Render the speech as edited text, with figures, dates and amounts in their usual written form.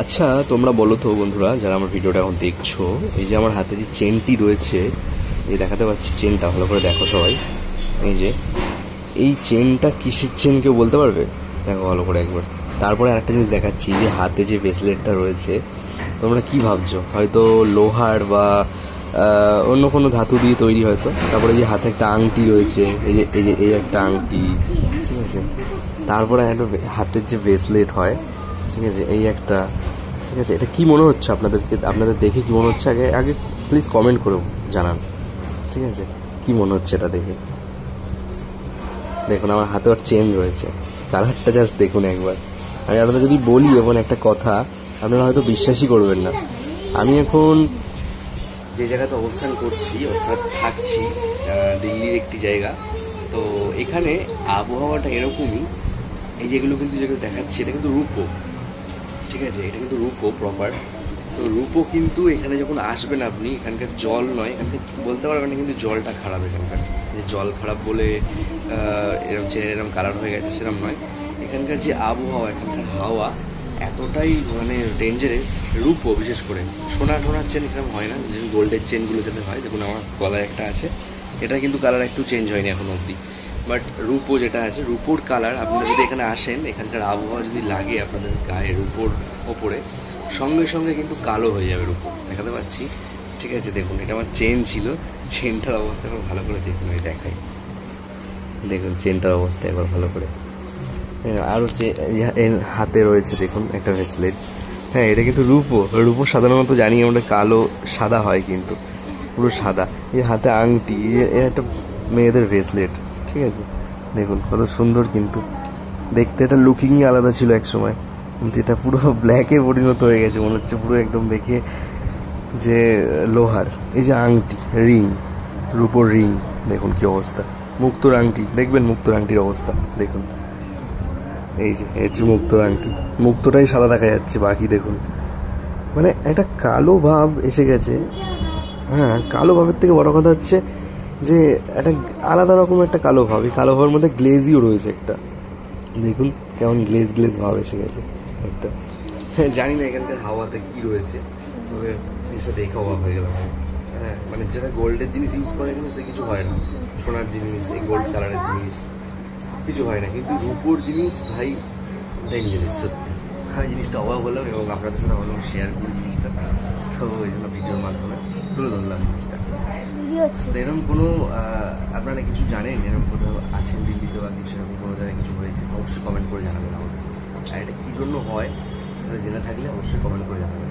আচ্ছা তোমরা বলো তো বন্ধুরা, যারা আমার ভিডিওটা এখন দেখছো, এই যে আমার হাতে যে চেনটি রয়েছে, এই দেখাতে পাচ্ছি চেনটা, ভালো করে দেখো সবাই। এই যে এই চেনটা কিসের চেন কেউ বলতে পারবে? দেখো ভালো করে একবার। তারপরে আরেকটা জিনিস দেখাচ্ছি, যে হাতে যে ব্রেসলেটটা রয়েছে, তোমরা কি ভাবছো? হয়তো লোহার বা অন্য কোনো ধাতু দিয়ে তৈরি হয়তো। তারপরে যে হাতে একটা আংটি রয়েছে, এই একটা আংটি, ঠিক আছে। তারপরে একটা হাতের যে ব্রেসলেট হয়, ঠিক আছে, এই একটা, ঠিক আছে। এটা কি মনে হচ্ছে আপনাদেরকে? আপনাদের দেখে কি মনে হচ্ছে? আগে আগে প্লিজ কমেন্ট করে জানান, ঠিক আছে, কি মনে হচ্ছে এটা দেখে। দেখুন আমার হাতে আর চেন রয়েছে, কালারটা জাস্ট দেখুন একবার। আমি আপনাদের যদি বলি এখন একটা কথা, আপনারা হয়তো বিশ্বাসই করবেন না। আমি এখন যে জায়গাতে অবস্থান করছি, অর্থাৎ থাকছি, দিল্লির একটি জায়গা। তো এখানে আবহাওয়াটা এরকমই। এই যেগুলো কিন্তু যেগুলো দেখাচ্ছি, এটা কিন্তু রূপো, ঠিক আছে, এটা কিন্তু রূপো প্রপার। তো রূপো কিন্তু এখানে যখন আসবেন আপনি, এখানকার জল নয়, এখানকার বলতে পারবেন না কিন্তু জলটা খারাপ এখানকার। যে জল খারাপ বলে এরকম চেন এরকম কালার হয়ে গেছে সেরকম নয়। এখানকার যে আবহাওয়া, এখানকার হাওয়া এতটাই মানে ডেঞ্জারাস। রূপো বিশেষ করে, সোনার চেন এরকম হয় না, যে গোল্ডের চেনগুলো যাতে হয়। দেখুন আমার গলায় একটা আছে, এটা কিন্তু কালার একটু চেঞ্জ হয়নি এখন অবধি। বাট রূপো যেটা আছে, রূপোর কালার, আপনারা যদি এখানে আসেন, এখানকার আবহাওয়া যদি লাগে আপনাদের গায়ে রূপোর ওপরে, সঙ্গে সঙ্গে কিন্তু কালো হয়ে যাবে রূপো। দেখাতে পাচ্ছি, ঠিক আছে। দেখুন এটা আমার চেন ছিল, চেনটার অবস্থা একবার ভালো করে দেখুন, আমি দেখাই। দেখুন চেনটার অবস্থা একবার ভালো করে। আর হচ্ছে হাতে রয়েছে দেখুন একটা ব্রেসলেট। হ্যাঁ, এটা কিন্তু রূপো। রূপো সাধারণত জানি আমরা কালো সাদা হয়, কিন্তু পুরো সাদা। এই হাতে আংটি, একটা মেয়েদের ব্রেসলেট, ঠিক আছে। দেখুন কত সুন্দর, কিন্তু দেখতে এটা লুকিংই আলাদা ছিল এক সময়, কিন্তু এটা পুরো ব্ল্যাকে পরিণত হয়ে গেছে, মনে হচ্ছে পুরো একদম দেখে যে লোহার। এই যে আংটি, রিং, রূপোর রিং, দেখুন কি অবস্থা। মুক্তোর আংটি দেখবেন, মুক্তোর আংটির অবস্থা দেখুন। এই যে হচ্ছে মুক্তোর আংটি, মুক্তোটাই সাদা দেখা যাচ্ছে, বাকি দেখুন মানে একটা কালো ভাব এসে গেছে। হ্যাঁ, কালো ভাবের থেকে বড় কথা হচ্ছে যে একটা আলাদা রকম একটা কালো ভাব। এই কালো ভাবের মধ্যে গ্লেজিও রয়েছে একটা, দেখুন কেমন গ্লেজ ভাব এসে গেছে একটা। হ্যাঁ, জানি না এখানকার হাওয়াতে কি রয়েছে, তবে জিনিসটা দেখে অবাক হয়ে গেলাম। হ্যাঁ, মানে যেটা গোল্ডের জিনিস ইউজ করে এখানে, সে কিছু হয় না। সোনার জিনিস, এই গোল্ড কালারের জিনিস কিছু হয় না, কিন্তু রূপোর জিনিস ভাই ডেঞ্জারাস সত্যি। আমি জিনিসটা অবাক হলাম এবং আপনাদের সাথে ভাবলাম শেয়ার করি জিনিসটা, তো এই জন্য ভিডিওর মাধ্যমে তুলে ধরলাম জিনিসটা। তো এরকম কোনো আপনারা কিছু জানেন, এরকম কোথাও আছেন দিল্লিতে বা কিছু, এরকম কোনো জায়গায় কিছু হয়েছে, অবশ্যই কমেন্ট করে জানাবেন আমাকে। আর এটা কী জন্য হয় সেটা জেনে থাকলে অবশ্যই কমেন্ট করে জানাবেন।